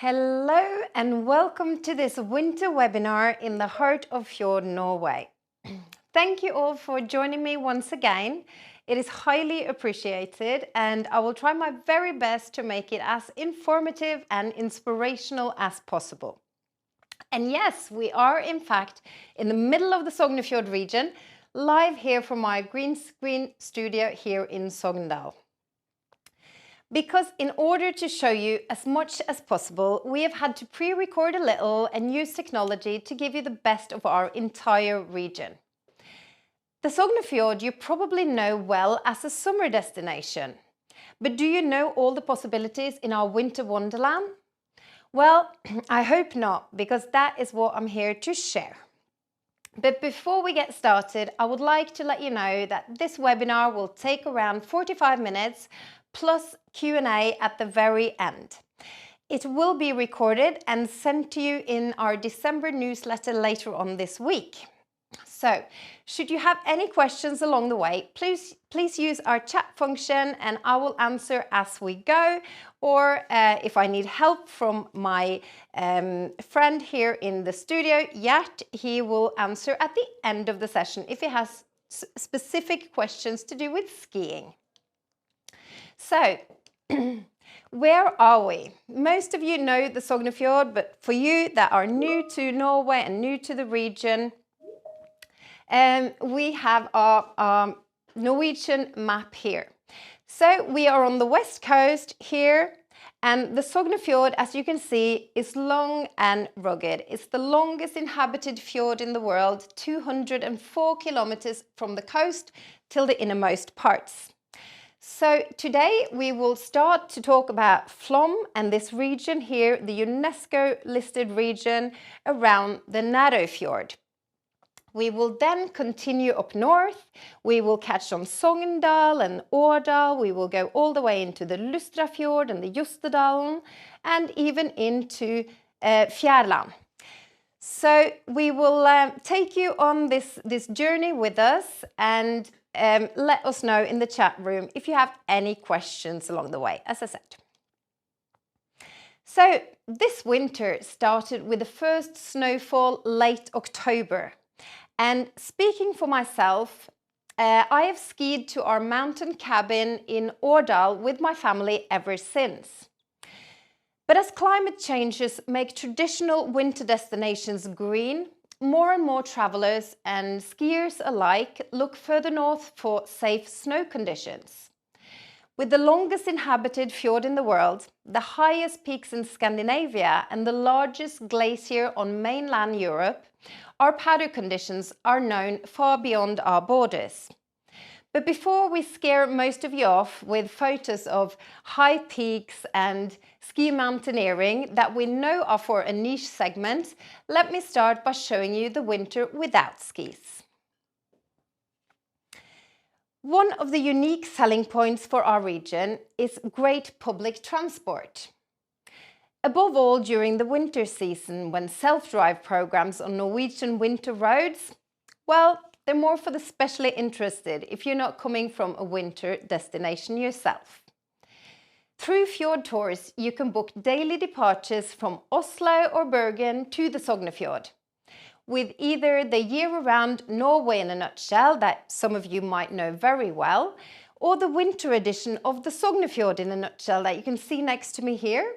Hello and welcome to this winter webinar in the heart of Fjord, Norway. Thank you all for joining me once again. It is highly appreciated and I will try my very best to make it as informative and inspirational as possible. And yes, we are in fact in the middle of the Sognefjord region, live here from my green screen studio here in Sogndal. Because in order to show you as much as possible, we have had to pre-record a little and use technology to give you the best of our entire region. The Sognefjord you probably know well as a summer destination. But do you know all the possibilities in our winter wonderland? Well, I hope not, because that is what I'm here to share. But before we get started, I would like to let you know that this webinar will take around 45 minutes plus Q&A at the very end. It will be recorded and sent to you in our December newsletter later on this week. So, should you have any questions along the way, please use our chat function and I will answer as we go. Or if I need help from my friend here in the studio, Gjert, he will answer at the end of the session if he has specific questions to do with skiing. So, where are we? Most of you know the Sognefjord, but for you that are new to Norway and new to the region, we have our Norwegian map here. So we are on the west coast here, and the Sognefjord, as you can see, is long and rugged. It's the longest inhabited fjord in the world, 204 kilometers from the coast till the innermost parts. So today we will start to talk about Flåm and this region here, the UNESCO listed region around the Nærøyfjord. We will then continue up north. We will catch on Sogndal and Årdal. We will go all the way into the Lustrafjord and the Jostedalen and even into Fjærland. So we will take you on this journey with us and let us know in the chat room if you have any questions along the way, as I said. So this winter started with the first snowfall late October. And speaking for myself, I have skied to our mountain cabin in Årdal with my family ever since. But as climate changes make traditional winter destinations green, more and more travelers and skiers alike look further north for safe snow conditions. With the longest inhabited fjord in the world, the highest peaks in Scandinavia and the largest glacier on mainland Europe, our powder conditions are known far beyond our borders. But before we scare most of you off with photos of high peaks and ski mountaineering that we know are for a niche segment, let me start by showing you the winter without skis. One of the unique selling points for our region is great public transport. Above all during the winter season when self-drive programs on Norwegian winter roads, well, they're more for the specially interested if you're not coming from a winter destination yourself. Through Fjord Tours, you can book daily departures from Oslo or Bergen to the Sognefjord, with either the year-round Norway in a nutshell that some of you might know very well, or the winter edition of the Sognefjord in a nutshell that you can see next to me here.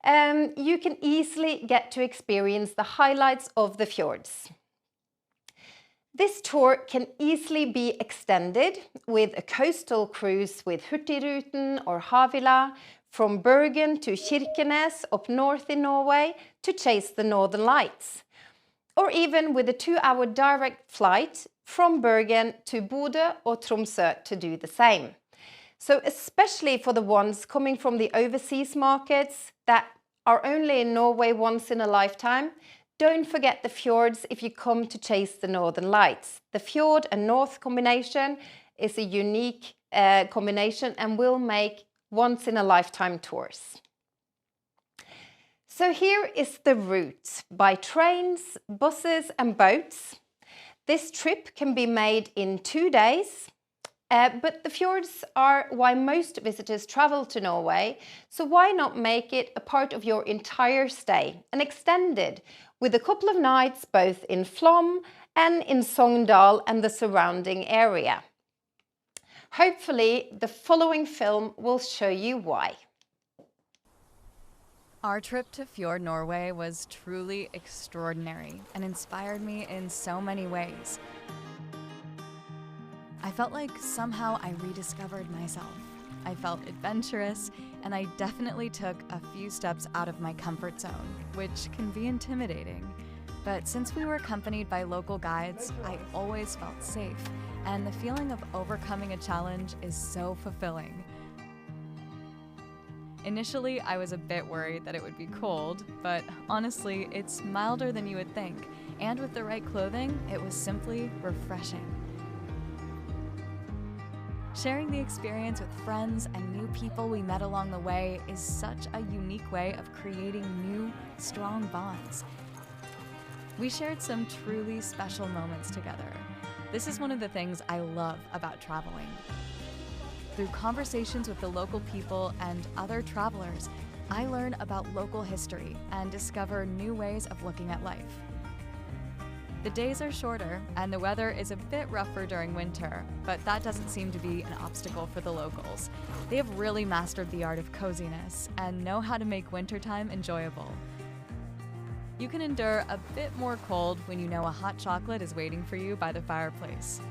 You can easily get to experience the highlights of the fjords. This tour can easily be extended with a coastal cruise with Hurtigruten or Havila from Bergen to Kirkenes up north in Norway to chase the northern lights. Or even with a 2-hour direct flight from Bergen to Bodø or Tromsø to do the same. So especially for the ones coming from the overseas markets that are only in Norway once in a lifetime, don't forget the fjords if you come to chase the northern lights. The fjord and north combination is a unique combination and will make once in a lifetime tours. So here is the route by trains, buses and boats. This trip can be made in 2 days, But the fjords are why most visitors travel to Norway, so why not make it a part of your entire stay and extend it with a couple of nights both in Flåm and in Sogndal and the surrounding area. Hopefully, the following film will show you why. Our trip to Fjord Norway was truly extraordinary and inspired me in so many ways. I felt like somehow I rediscovered myself. I felt adventurous, and I definitely took a few steps out of my comfort zone, which can be intimidating. But since we were accompanied by local guides, I always felt safe, and the feeling of overcoming a challenge is so fulfilling. Initially, I was a bit worried that it would be cold, but honestly, it's milder than you would think, and with the right clothing, it was simply refreshing. Sharing the experience with friends and new people we met along the way is such a unique way of creating new, strong bonds. We shared some truly special moments together. This is one of the things I love about traveling. Through conversations with the local people and other travelers, I learn about local history and discover new ways of looking at life. The days are shorter and the weather is a bit rougher during winter, but that doesn't seem to be an obstacle for the locals. They have really mastered the art of coziness and know how to make wintertime enjoyable. You can endure a bit more cold when you know a hot chocolate is waiting for you by the fireplace.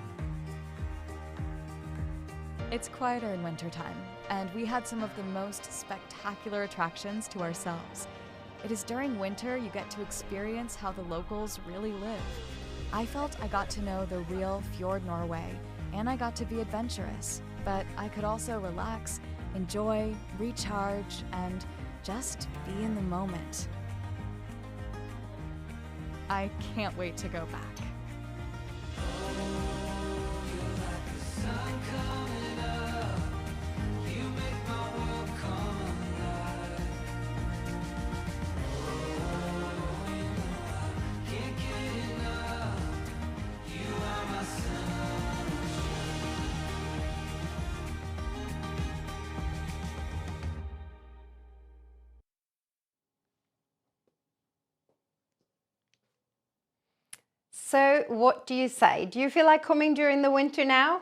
It's quieter in wintertime, and we had some of the most spectacular attractions to ourselves. It is during winter you get to experience how the locals really live. I felt I got to know the real Fjord Norway, and I got to be adventurous, but I could also relax, enjoy, recharge, and just be in the moment. I can't wait to go back. So what do you say? Do you feel like coming during the winter now?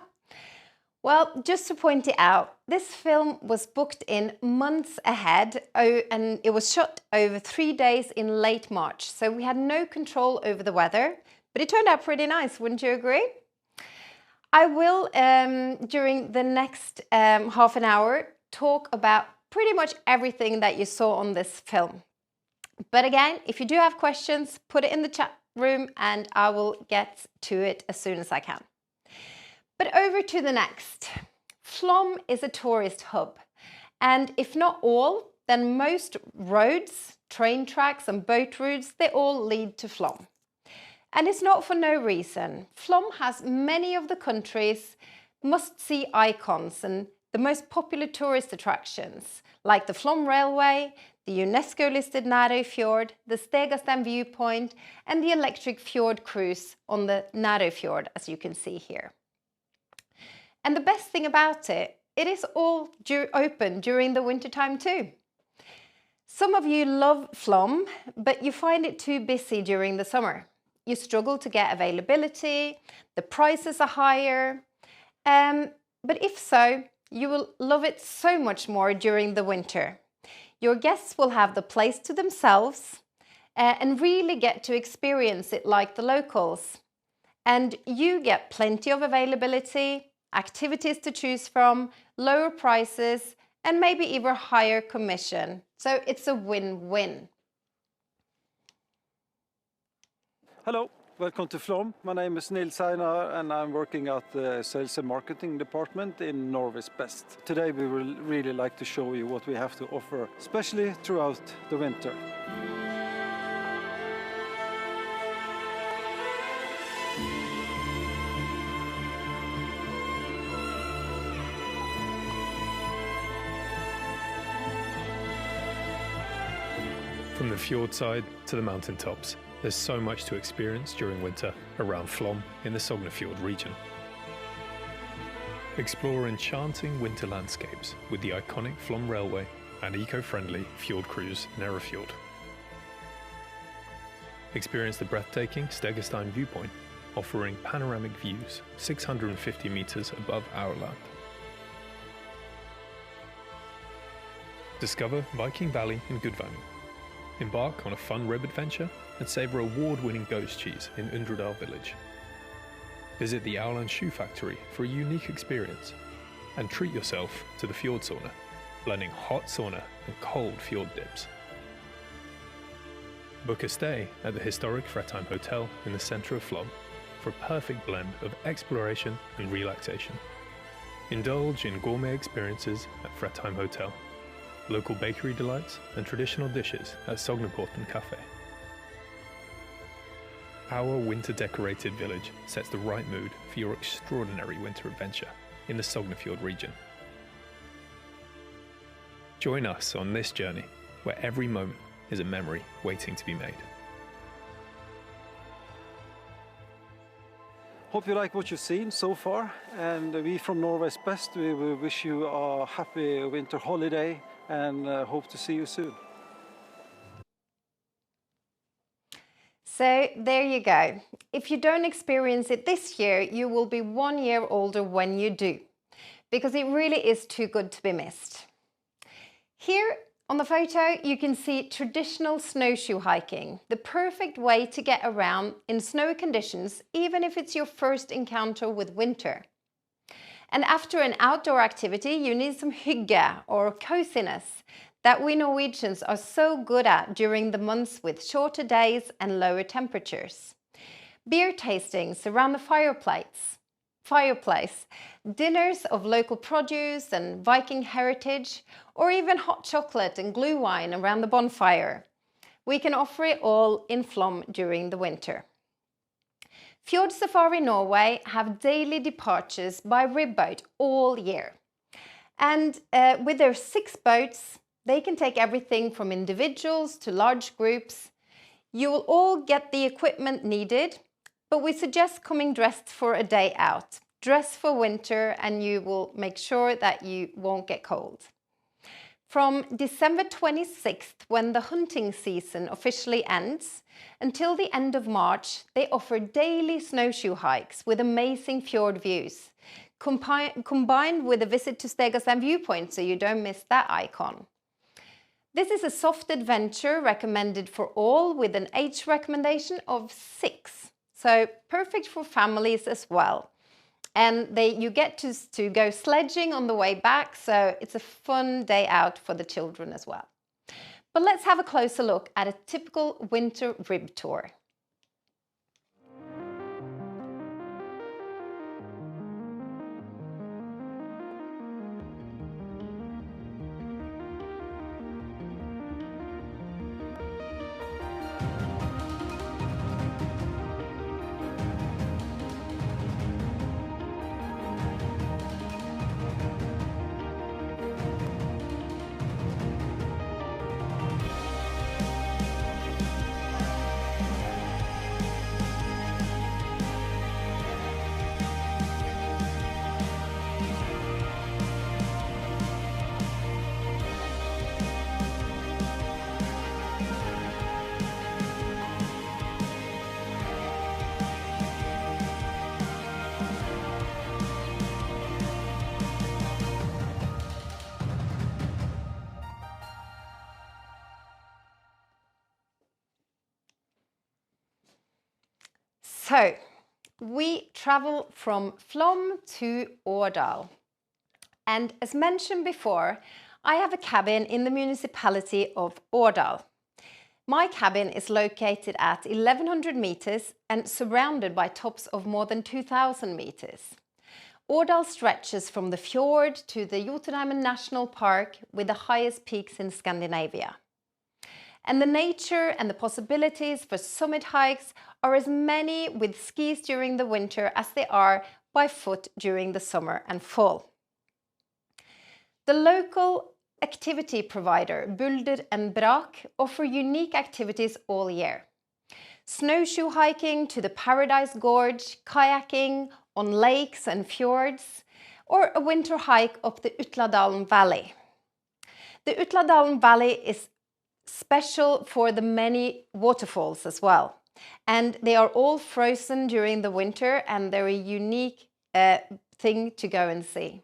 Well, just to point it out, this film was booked in months ahead and it was shot over 3 days in late March. So we had no control over the weather, but it turned out pretty nice, wouldn't you agree? I will, during the next half an hour, talk about pretty much everything that you saw on this film. But again, if you do have questions, put it in the chat room and I will get to it as soon as I can. But over to the next. Flåm is a tourist hub, and if not all, then most roads, train tracks and boat routes, they all lead to Flåm. And it's not for no reason. Flåm has many of the country's must-see icons and the most popular tourist attractions, like the Flåm Railway, the UNESCO-listed Nærøyfjord, the Stedje viewpoint, and the electric fjord cruise on the Nærøyfjord, as you can see here. And the best thing about it, it is all open during the wintertime too. Some of you love Flåm, but you find it too busy during the summer. You struggle to get availability, the prices are higher, but if so, you will love it so much more during the winter. Your guests will have the place to themselves and really get to experience it like the locals. And you get plenty of availability, activities to choose from, lower prices, and maybe even higher commission. So it's a win-win. Hello, welcome to Flåm. My name is Nils Einar and I'm working at the Sales and Marketing Department in Norway's Best. Today we will really like to show you what we have to offer, especially throughout the winter. From the fjord side to the mountain tops, there's so much to experience during winter around Flåm in the Sognefjord region. Explore enchanting winter landscapes with the iconic Flom Railway and eco-friendly fjord cruise Fjord. Experience the breathtaking Stedje viewpoint, offering panoramic views 650 meters above our land. Discover Viking Valley in Gudvangen. Embark on a fun rib adventure and savor award-winning ghost cheese in Undredal village. Visit the Owl and Shoe Factory for a unique experience and treat yourself to the fjord sauna, blending hot sauna and cold fjord dips. Book a stay at the historic Fredheim Hotel in the centre of Flom for a perfect blend of exploration and relaxation. Indulge in gourmet experiences at Fredheim Hotel, local bakery delights and traditional dishes at Sognefjord Cafe. Our winter-decorated village sets the right mood for your extraordinary winter adventure in the Sognefjord region. Join us on this journey where every moment is a memory waiting to be made. Hope you like what you've seen so far, and we from Norway's Best, we will wish you a happy winter holiday and hope to see you soon. So there you go. If you don't experience it this year, you will be 1 year older when you do, because it really is too good to be missed. Here on the photo, you can see traditional snowshoe hiking, the perfect way to get around in snowy conditions, even if it's your first encounter with winter. And after an outdoor activity, you need some hygge or coziness that we Norwegians are so good at during the months with shorter days and lower temperatures. Beer tastings around the fireplace, dinners of local produce and Viking heritage, or even hot chocolate and glue wine around the bonfire. We can offer it all in Flom during the winter. Fjord Safari Norway have daily departures by rib boat all year. And with their 6 boats, they can take everything from individuals to large groups. You will all get the equipment needed, but we suggest coming dressed for a day out. Dress for winter and you will make sure that you won't get cold. From December 26th, when the hunting season officially ends, until the end of March, they offer daily snowshoe hikes with amazing fjord views, combined with a visit to Stedje viewpoint so you don't miss that icon. This is a soft adventure recommended for all with an age recommendation of 6, so perfect for families as well. And you get to go sledging on the way back, so it's a fun day out for the children as well. But let's have a closer look at a typical winter rib tour. So, we travel from Flom to Årdal. And as mentioned before, I have a cabin in the municipality of Årdal. My cabin is located at 1100 meters and surrounded by tops of more than 2000 meters. Årdal stretches from the fjord to the Jotunheimen National Park with the highest peaks in Scandinavia. And the nature and the possibilities for summit hikes are as many with skis during the winter as they are by foot during the summer and fall. The local activity provider Bulder and Brak offer unique activities all year. Snowshoe hiking to the Paradise Gorge, kayaking on lakes and fjords, or a winter hike up the Utladalen Valley. The Utladalen Valley is special for the many waterfalls as well, and they are all frozen during the winter, and they're a unique thing to go and see.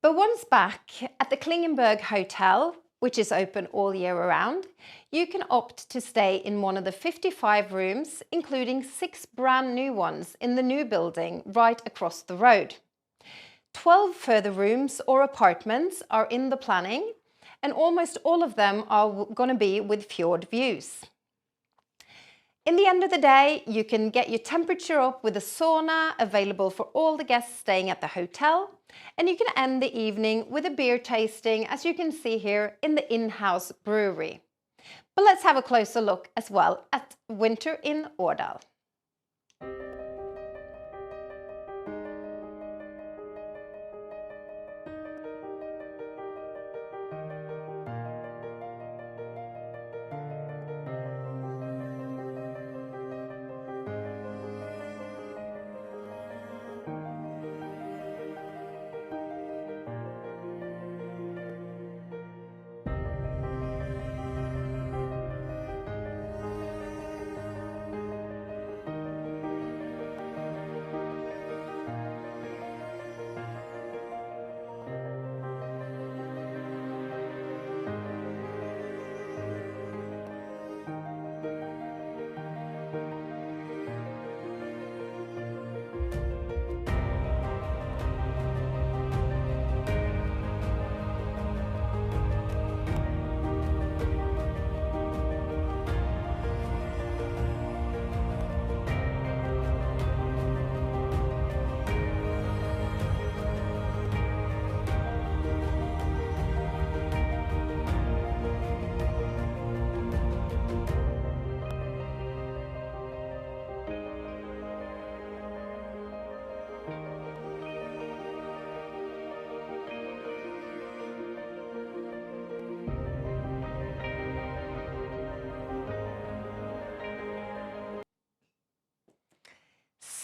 But once back at the Klingenberg Hotel, which is open all year around, you can opt to stay in one of the 55 rooms, including 6 brand new ones in the new building right across the road. 12 further rooms or apartments are in the planning, and almost all of them are going to be with fjord views. In the end of the day, you can get your temperature up with a sauna available for all the guests staying at the hotel, and you can end the evening with a beer tasting, as you can see here, in the in-house brewery. But let's have a closer look as well at winter in Årdal.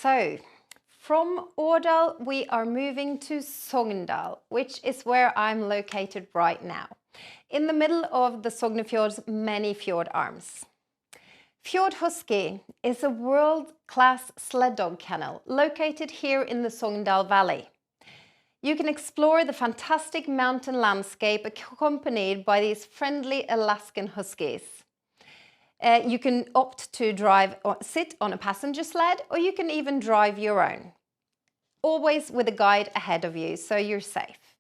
So, from Årdal we are moving to Sogndal, which is where I'm located right now, in the middle of the Sognefjord's many fjord arms. Fjord Husky is a world-class sled dog kennel located here in the Sogndal Valley. You can explore the fantastic mountain landscape accompanied by these friendly Alaskan Huskies. You can opt to drive or sit on a passenger sled, or you can even drive your own. Always with a guide ahead of you, so you're safe.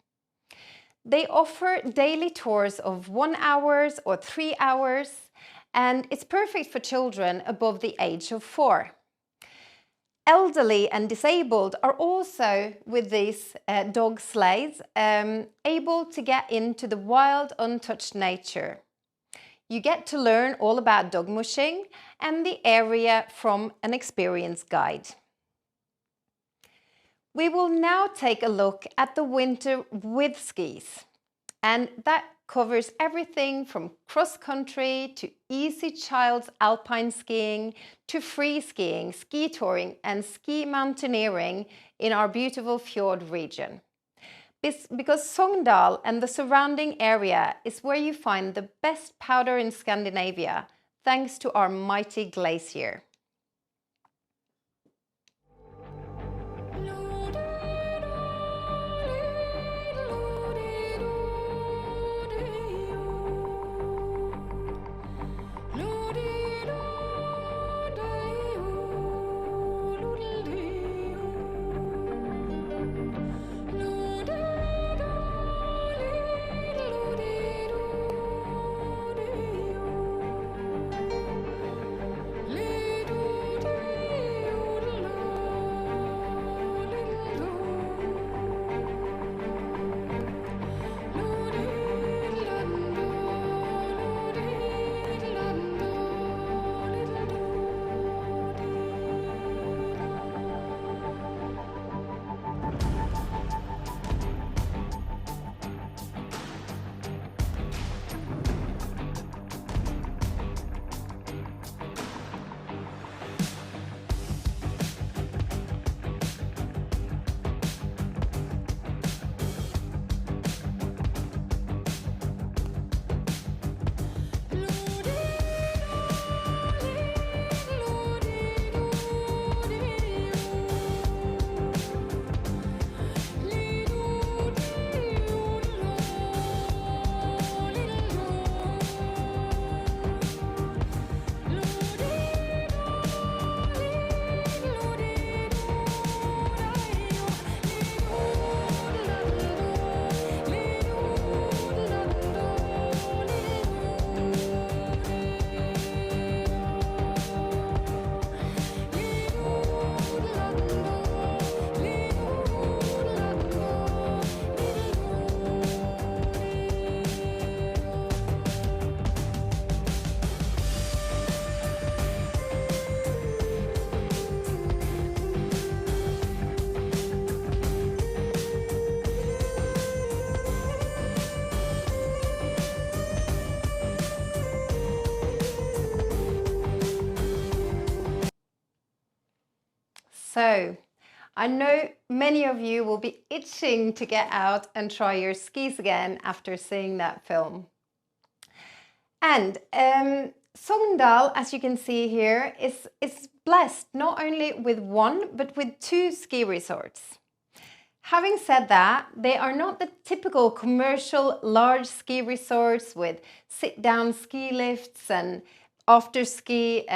They offer daily tours of 1 hour or 3 hours, and it's perfect for children above the age of 4. Elderly and disabled are also, with these dog sleds, able to get into the wild, untouched nature. You get to learn all about dog mushing and the area from an experienced guide. We will now take a look at the winter with skis, and that covers everything from cross-country to easy child's alpine skiing to free skiing, ski touring and ski mountaineering in our beautiful fjord region. Because Sogndal and the surrounding area is where you find the best powder in Scandinavia, thanks to our mighty glacier. So, I know many of you will be itching to get out and try your skis again after seeing that film. And Sogndal, as you can see here, is blessed not only with one, but with 2 ski resorts. Having said that, they are not the typical commercial large ski resorts with sit-down ski lifts and after-ski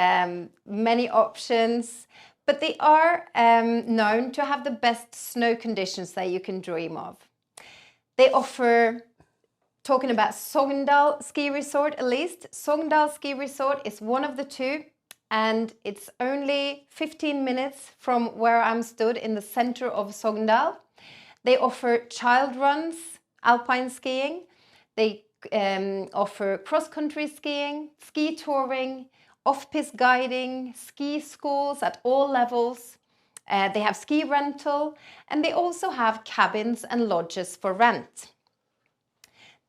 many options, but they are known to have the best snow conditions that you can dream of. They offer, talking about Sogndal Ski Resort at least, Sogndal Ski Resort is one of the 2, and it's only 15 minutes from where I'm stood in the center of Sogndal. They offer child runs, alpine skiing. They offer cross-country skiing, ski touring, off-piste guiding, ski schools at all levels. They have ski rental, and they also have cabins and lodges for rent.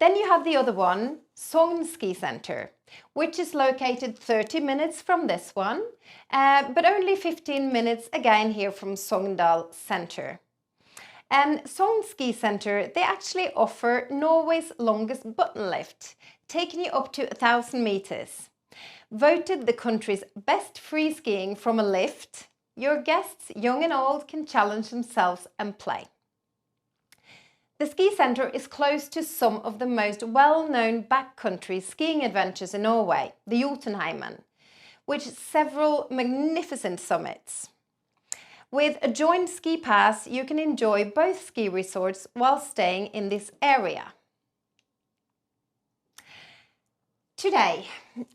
Then you have the other one, Sogn Ski Center, which is located 30 minutes from this one, but only 15 minutes again here from Sogndal Center. And Sogn Ski Center, they actually offer Norway's longest button lift, taking you up to 1,000 meters. Voted the country's best free skiing from a lift, your guests, young and old, can challenge themselves and play. The ski center is close to some of the most well-known backcountry skiing adventures in Norway, the Jotunheimen, which several magnificent summits. With a joint ski pass, you can enjoy both ski resorts while staying in this area. Today,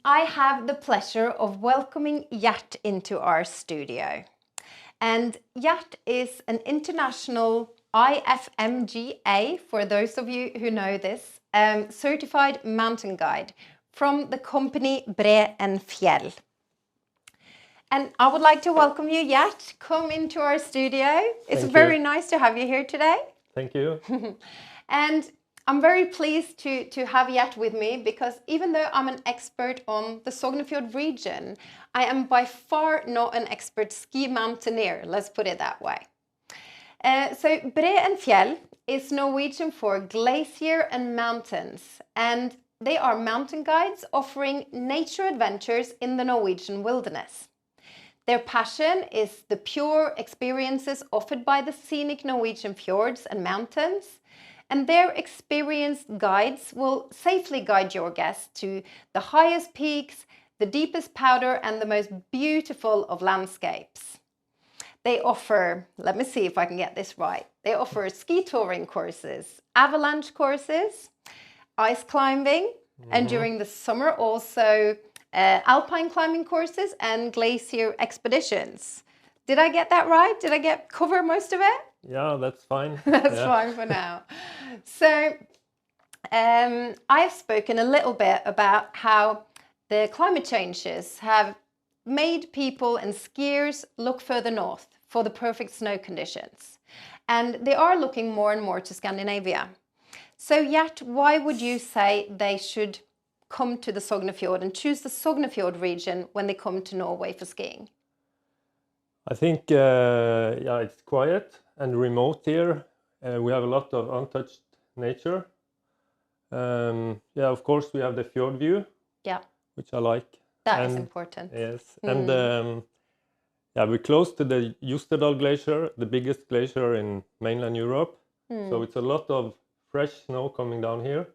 I have the pleasure of welcoming Gjert into our studio. And Gjert is an international IFMGA, for those of you who know this, certified mountain guide from the company Bre and Fjell. And I would like to welcome you, Gjert. Come into our studio. It's very nice to have you here today. Thank you. And I'm very pleased to have Gjert with me, because even though I'm an expert on the Sognefjord region, I am by far not an expert ski mountaineer, let's put it that way. So Bre and Fjell is Norwegian for glacier and mountains, and they are mountain guides offering nature adventures in the Norwegian wilderness. Their passion is the pure experiences offered by the scenic Norwegian fjords and mountains, and their experienced guides will safely guide your guests to the highest peaks, the deepest powder, and the most beautiful of landscapes. They offer, let me see if I can get this right, they offer ski touring courses, avalanche courses, ice climbing, and during the summer also alpine climbing courses and glacier expeditions. Did I get that right? Did I cover most of it? Yeah, that's fine. That's fine for now. So I've spoken a little bit about how the climate changes have made people and skiers look further north for the perfect snow conditions. And they are looking more and more to Scandinavia. So Gjert, why would you say they should come to the Sognefjord and choose the Sognefjord region when they come to Norway for skiing? I think it's quiet and remote here. We have a lot of untouched nature. Of course we have the fjord view, which I like. That is important. Yes, and we're close to the Jostedal Glacier, the biggest glacier in mainland Europe. So it's a lot of fresh snow coming down here.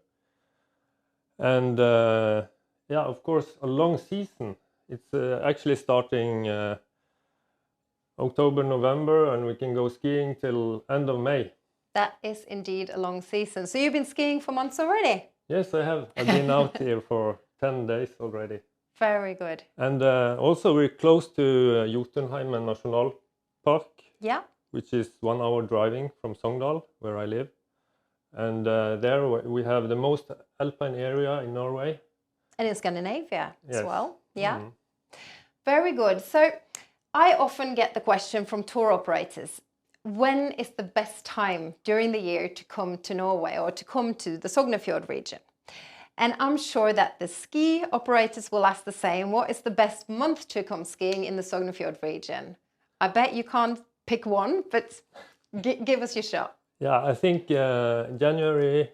And of course, a long season. It's actually starting October, November, and we can go skiing till end of May. That is indeed a long season. So you've been skiing for months already? Yes, I have. I've been out here for 10 days already. Very good. And also we're close to Jotunheimen National Park, which is 1 hour driving from Sogndal, where I live. And there we have the most alpine area in Norway. And in Scandinavia as well. Yeah. Mm-hmm. Very good. So I often get the question from tour operators, when is the best time during the year to come to Norway or to come to the Sognefjord region? And I'm sure that the ski operators will ask the same. What is the best month to come skiing in the Sognefjord region? I bet you can't pick one, but give us your shot. Yeah, I think January,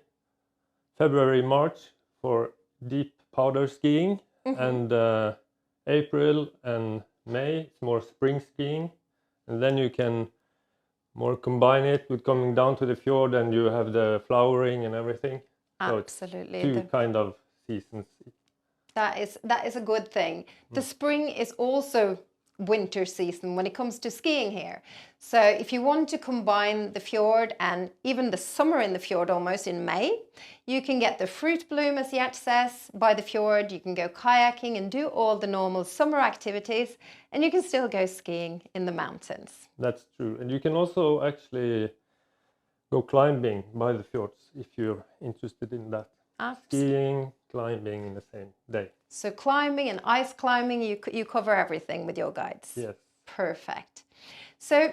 February, March for deep powder skiing, and April and May it's more spring skiing, and then you can more combine it with coming down to the fjord, and you have the flowering and everything. Absolutely. So it's two kind of seasons. That is a good thing. The spring is also winter season when it comes to skiing here. So if you want to combine the fjord and even the summer in the fjord almost in May, you can get the fruit bloom, as Gjert says, by the fjord. You can go kayaking and do all the normal summer activities, and you can still go skiing in the mountains. That's true. And you can also actually go climbing by the fjords if you're interested in that. Skiing, climbing in the same day. So climbing and ice climbing, you cover everything with your guides. Yes. Perfect. So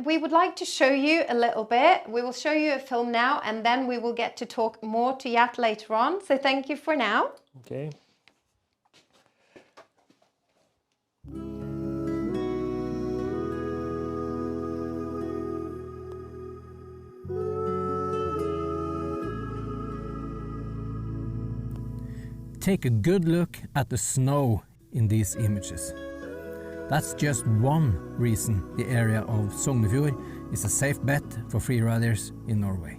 we would like to show you a little bit. We will show you a film now, and then we will get to talk more to Gjert later on. So thank you for now. Okay. Take a good look at the snow in these images. That's just one reason the area of Sognefjord is a safe bet for freeriders in Norway.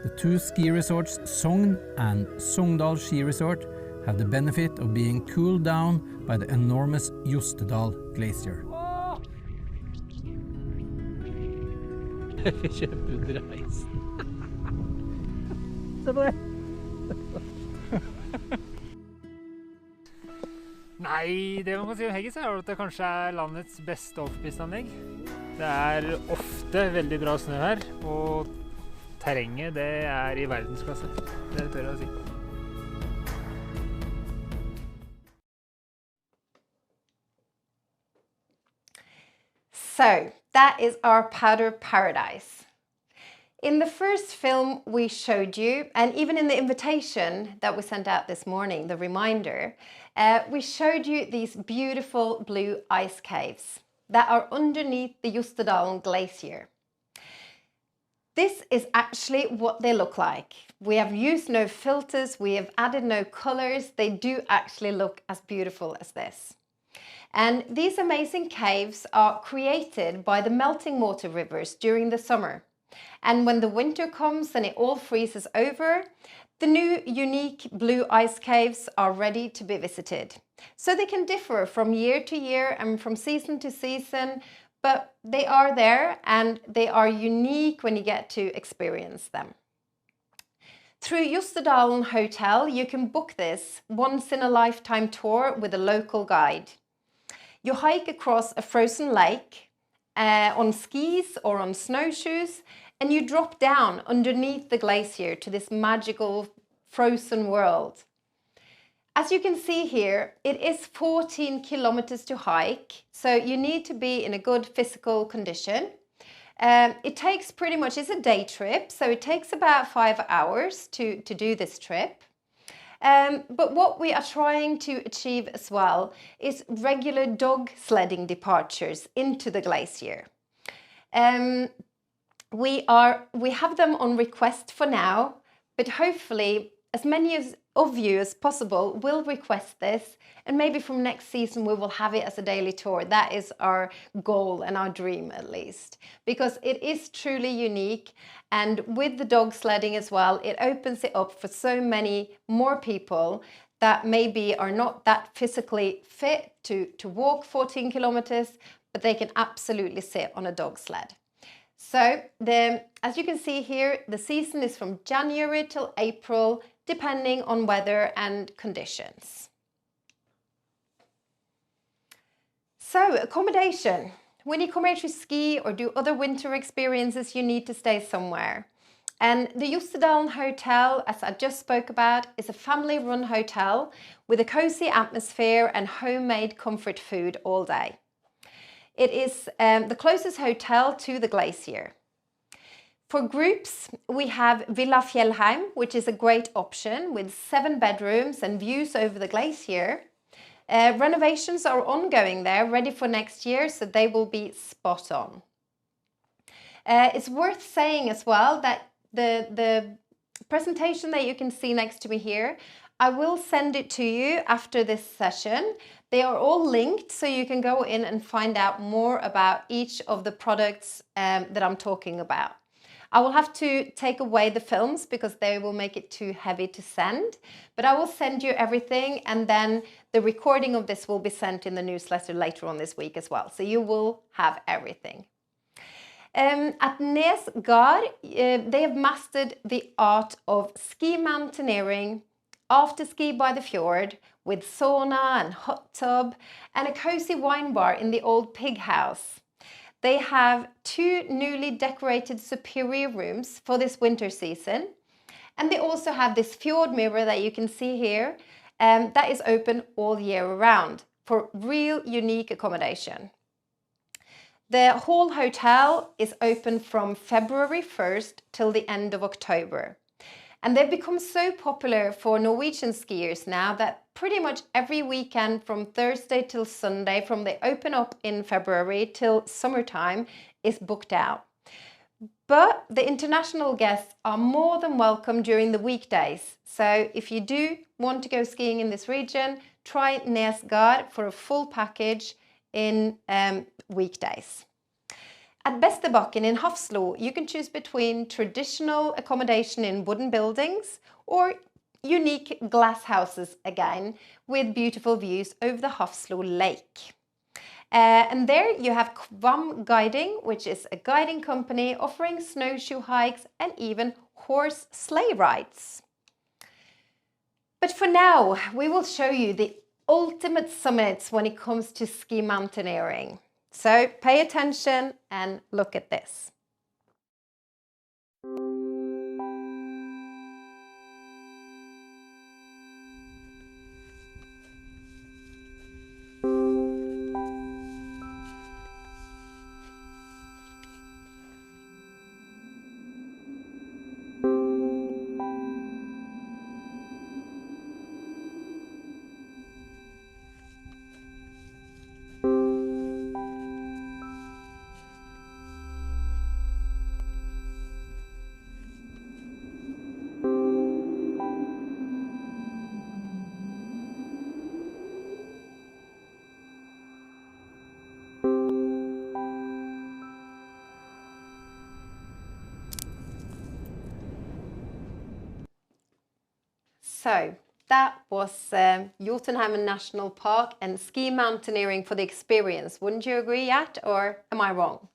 The two ski resorts, Sogn and Sogndal Ski Resort, have the benefit of being cooled down by the enormous Jostedal Glacier. Kjempedreis. Se på det. Nei, det man kan si om Heggis er at det kanskje er landets beste offpiste-anlegg. Det er ofte veldig bra snø her, og terrenget det er i verdensklasse. Det tør jeg å si. So that is our powder paradise. In the first film we showed you, and even in the invitation that we sent out this morning, the reminder, we showed you these beautiful blue ice caves that are underneath the Jostedalen Glacier. This is actually what they look like. We have used no filters, we have added no colors. They do actually look as beautiful as this. And these amazing caves are created by the melting water rivers during the summer. And when the winter comes and it all freezes over, the new unique blue ice caves are ready to be visited. So they can differ from year to year and from season to season, but they are there and they are unique when you get to experience them. Through Jostedalen Hotel, you can book this once-in-a-lifetime tour with a local guide. You hike across a frozen lake on skis or on snowshoes, and you drop down underneath the glacier to this magical frozen world. As you can see here, it is 14 kilometers to hike, so you need to be in a good physical condition. It takes pretty much, it's a day trip, so it takes about 5 hours to do this trip. But what we are trying to achieve as well is regular dog sledding departures into the glacier. We have them on request for now, but hopefully as many of you as possible will request this, and maybe from next season we will have it as a daily tour. That is our goal and our dream, at least, because it is truly unique, and with the dog sledding as well, it opens it up for so many more people that maybe are not that physically fit to walk 14 kilometers, but they can absolutely sit on a dog sled. So as you can see here, the season is from January till April, depending on weather and conditions. So accommodation. When you come here to ski or do other winter experiences, you need to stay somewhere. And the Jostedalen Hotel, as I just spoke about, is a family-run hotel with a cozy atmosphere and homemade comfort food all day. It is the closest hotel to the glacier. For groups, we have Villa Fjellheim, which is a great option with 7 bedrooms and views over the glacier. Renovations are ongoing there, ready for next year, so they will be spot on. It's worth saying as well that the presentation that you can see next to me here, I will send it to you after this session. They are all linked, so you can go in and find out more about each of the products that I'm talking about. I will have to take away the films because they will make it too heavy to send, but I will send you everything, and then the recording of this will be sent in the newsletter later on this week as well, so you will have everything. At Nes Gard, they have mastered the art of ski mountaineering, after ski by the fjord, with sauna and hot tub, and a cozy wine bar in the old pig house. They have 2 newly decorated superior rooms for this winter season, and they also have this fjord mirror that you can see here, that is open all year around for real unique accommodation. The Hall Hotel is open from February 1st till the end of October. And they've become so popular for Norwegian skiers now that pretty much every weekend from Thursday till Sunday, from they open up in February till summertime, is booked out. But the international guests are more than welcome during the weekdays. So if you do want to go skiing in this region, try Nes Gard for a full package in weekdays. At Bestebakken in Hafslo, you can choose between traditional accommodation in wooden buildings or unique glass houses again, with beautiful views over the Hafslo lake. And there you have Kvam Guiding, which is a guiding company offering snowshoe hikes and even horse sleigh rides. But for now, we will show you the ultimate summits when it comes to ski mountaineering. So pay attention and look at this. So that was Jotunheimen National Park and ski mountaineering for the experience. Wouldn't you agree, Jat, or am I wrong?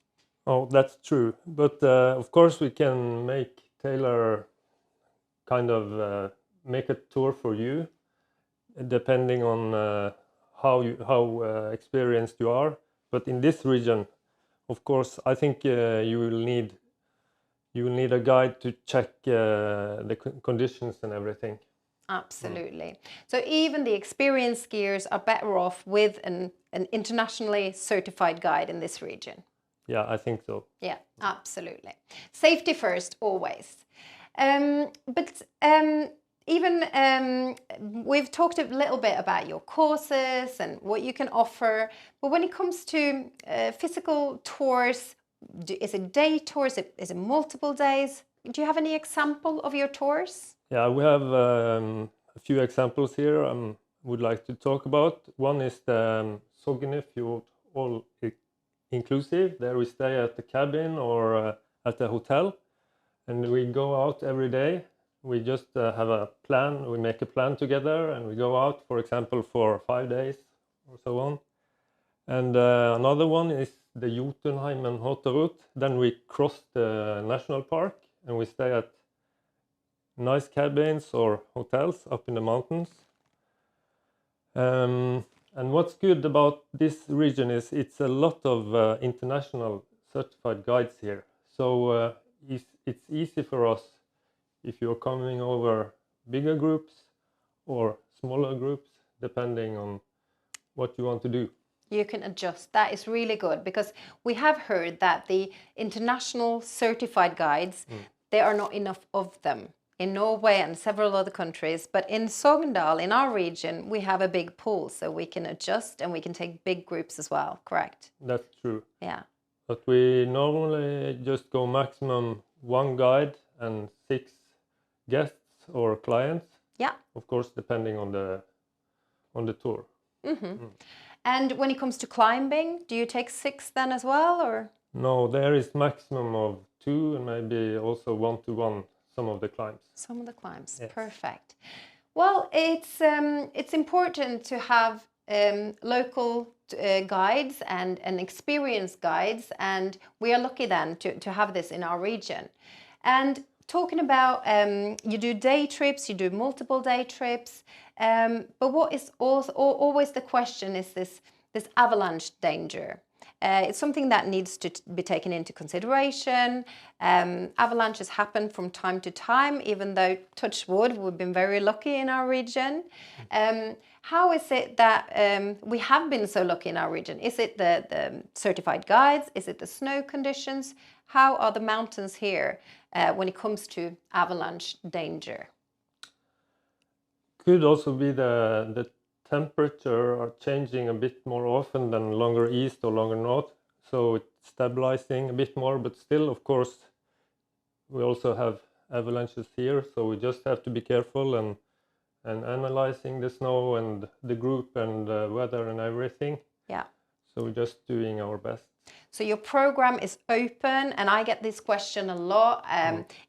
Oh, that's true. But of course we can make a tour for you, depending on how experienced you are. But in this region, of course, I think you will need a guide to check the conditions and everything. Absolutely. So even the experienced skiers are better off with an internationally certified guide in this region. Yeah, I think so. Yeah, absolutely. Safety first, always. We've talked a little bit about your courses and what you can offer, but when it comes to physical tours, is it day tours? Is it multiple days? Do you have any example of your tours? Yeah, we have a few examples here I would like to talk about. One is the Sognefjord all inclusive. There we stay at the cabin or at the hotel, and we go out every day. We just have a plan, we make a plan together, and we go out, for example, for 5 days or so on. And another one is the Jotunheimen Hoterut. Then we cross the national park and we stay at nice cabins or hotels up in the mountains. And what's good about this region is it's a lot of international certified guides here. So it's easy for us if you're coming over bigger groups or smaller groups, depending on what you want to do. You can adjust. That is really good, because we have heard that the international certified guides, there are not enough of them in Norway and several other countries, but in Sognefjord, in our region, we have a big pool, so we can adjust and we can take big groups as well, correct? That's true. Yeah. But we normally just go maximum 1 guide and 6 guests or clients. Yeah. Of course, depending on the tour. And when it comes to climbing, do you take 6 then as well, or? No, there is maximum of 2 and maybe also 1-to-1 some of the climbs. Some of the climbs, Yes. perfect. Well, it's important to have local guides and experienced guides, and we are lucky then to have this in our region. And talking about, you do day trips, you do multiple day trips, but what is also always the question is this avalanche danger. It's something that needs to be taken into consideration. Avalanches happen from time to time, even though, touch wood, we've been very lucky in our region. How is it that we have been so lucky in our region? Is it the certified guides? Is it the snow conditions? How are the mountains here when it comes to avalanche danger? Could also be the temperature are changing a bit more often than longer east or longer north, so it's stabilizing a bit more, but still, of course, we also have avalanches here, so we just have to be careful and analyzing the snow and the group and the weather and everything. Yeah. So we're just doing our best. So your program is open, and I get this question a lot.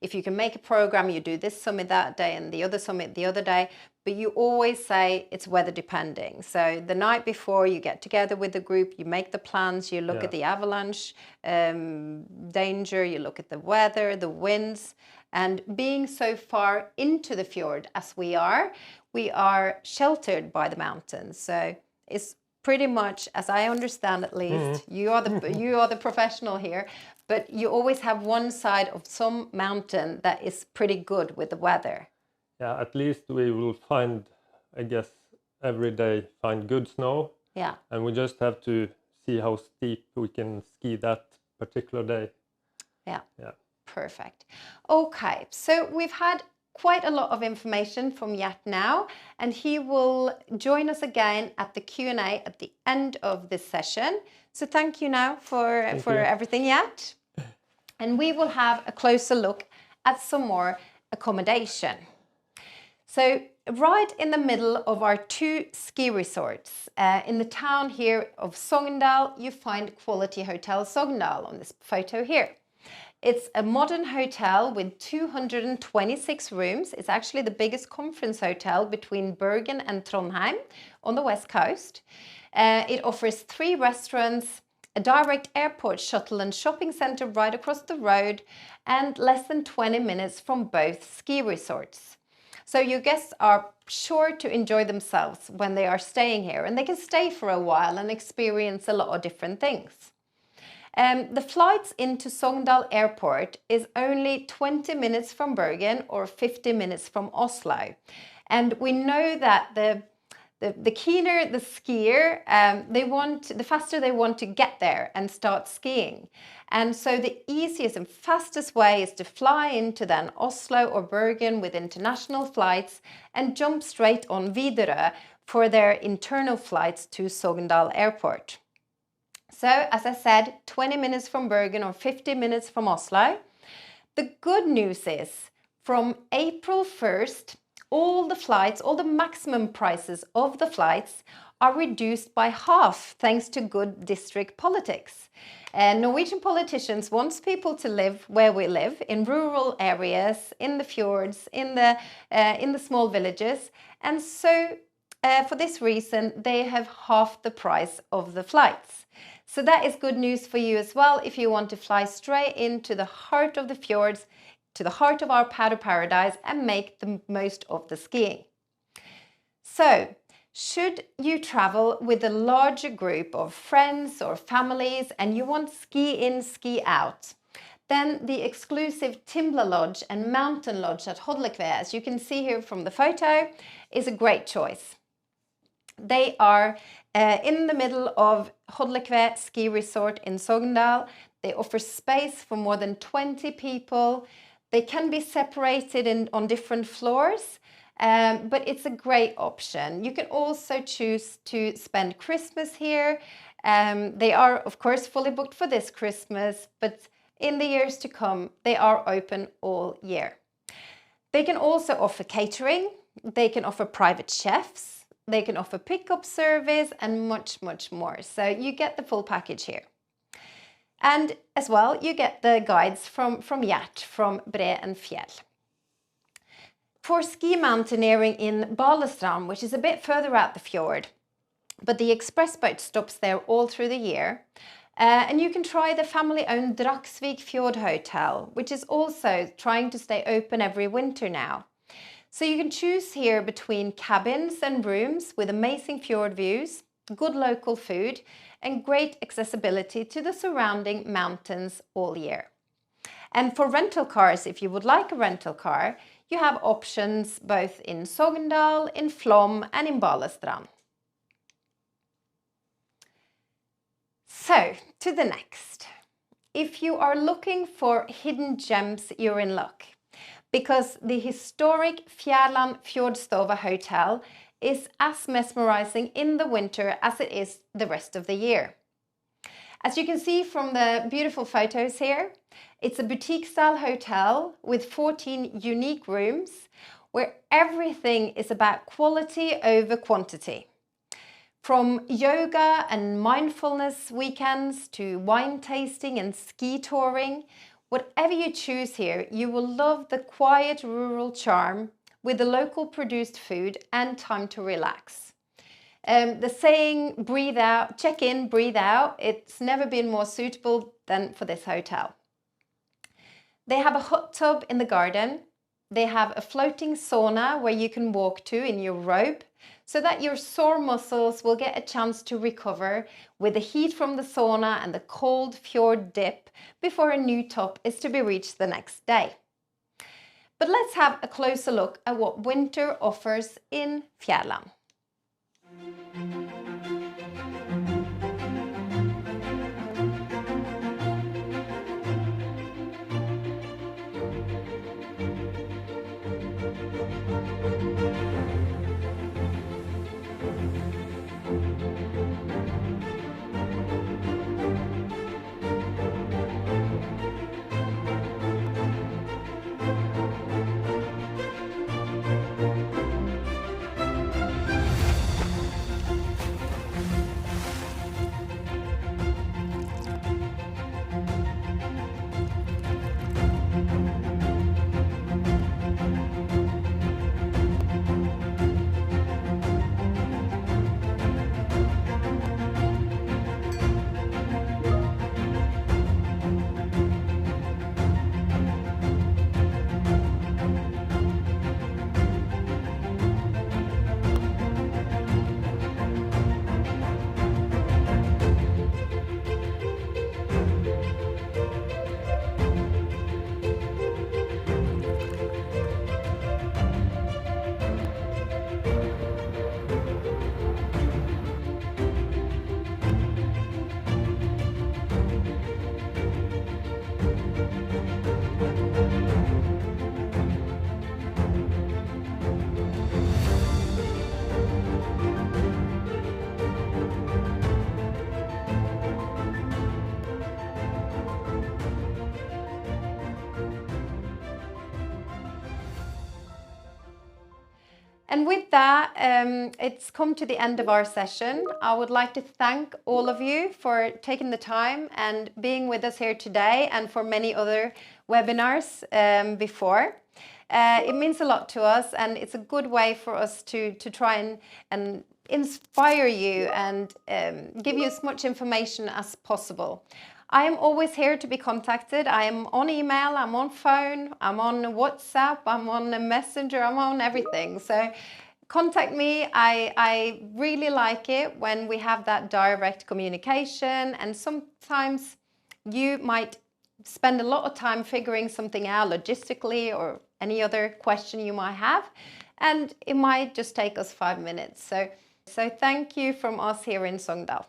If you can make a program, you do this summit that day and the other summit the other day, but you always say it's weather depending. So the night before, you get together with the group, you make the plans, you look at the avalanche danger, you look at the weather, the winds, and being so far into the fjord as we are sheltered by the mountains. So it's pretty much, as I understand at least, you are the professional here, but you always have one side of some mountain that is pretty good with the weather. Yeah, at least we will find, I guess, every day find good snow. Yeah. And we just have to see how steep we can ski that particular day. Yeah. Yeah. Perfect. Okay, so we've had quite a lot of information from Gjert now, and he will join us again at the Q&A at the end of this session. So thank you now for everything, Gjert. And we will have a closer look at some more accommodation. So right in the middle of our 2 ski resorts, in the town here of Sognefjord, you find Quality Hotel Sognefjord on this photo here. It's a modern hotel with 226 rooms. It's actually the biggest conference hotel between Bergen and Trondheim on the west coast. It offers 3 restaurants, a direct airport shuttle and shopping center right across the road, and less than 20 minutes from both ski resorts. So your guests are sure to enjoy themselves when they are staying here, and they can stay for a while and experience a lot of different things. The flights into Sogndal Airport is only 20 minutes from Bergen or 50 minutes from Oslo. And we know that the keener the skier, the faster they want to get there and start skiing. And so the easiest and fastest way is to fly into then Oslo or Bergen with international flights and jump straight on Widerøe for their internal flights to Sogndal Airport. So, as I said, 20 minutes from Bergen or 50 minutes from Oslo. The good news is, from April 1st, all the flights, all the maximum prices of the flights are reduced by half thanks to good district politics. Norwegian politicians want people to live where we live, in rural areas, in the fjords, in the small villages, and so for this reason they have half the price of the flights. So that is good news for you as well if you want to fly straight into the heart of the fjords, to the heart of our powder paradise, and make the most of the skiing. So, should you travel with a larger group of friends or families and you want ski in, ski out, then the exclusive Timbla Lodge and Mountain Lodge at Sognefjord, as you can see here from the photo, is a great choice. They are in the middle of Sognefjord Ski Resort in Sogndal. They offer space for more than 20 people. They can be separated on different floors, but it's a great option. You can also choose to spend Christmas here. They are, of course, fully booked for this Christmas, but in the years to come, they are open all year. They can also offer catering. They can offer private chefs. They can offer pickup service and much, much more. So you get the full package here. And as well, you get the guides from Gjert, from Bre and Fjell. For ski mountaineering in Balestrand, which is a bit further out the fjord, but the express boat stops there all through the year. And you can try the family-owned Dragsvik Fjord Hotel, which is also trying to stay open every winter now. So you can choose here between cabins and rooms with amazing fjord views, good local food, and great accessibility to the surrounding mountains all year. And for rental cars, if you would like a rental car, you have options both in Sogndal, in Flåm, and in Balestrand. So, to the next. If you are looking for hidden gems, you're in luck, because the historic Fjærland Fjordstova Hotel is as mesmerizing in the winter as it is the rest of the year. As you can see from the beautiful photos here, it's a boutique-style hotel with 14 unique rooms where everything is about quality over quantity. From yoga and mindfulness weekends to wine tasting and ski touring, whatever you choose here, you will love the quiet rural charm with the local produced food and time to relax. The saying, breathe out, check in, breathe out, it's never been more suitable than for this hotel. They have a hot tub in the garden. They have a floating sauna where you can walk to in your robe, so that your sore muscles will get a chance to recover with the heat from the sauna and the cold fjord dip before a new top is to be reached the next day. But let's have a closer look at what winter offers in Fjærland. And with that, it's come to the end of our session. I would like to thank all of you for taking the time and being with us here today, and for many other webinars before. It means a lot to us, and it's a good way for us to try and inspire you and give you as much information as possible. I am always here to be contacted. I am on email, I'm on phone, I'm on WhatsApp, I'm on Messenger, I'm on everything. So contact me. I really like it when we have that direct communication, and sometimes you might spend a lot of time figuring something out logistically or any other question you might have, and it might just take us 5 minutes. So thank you from us here in Sogndal.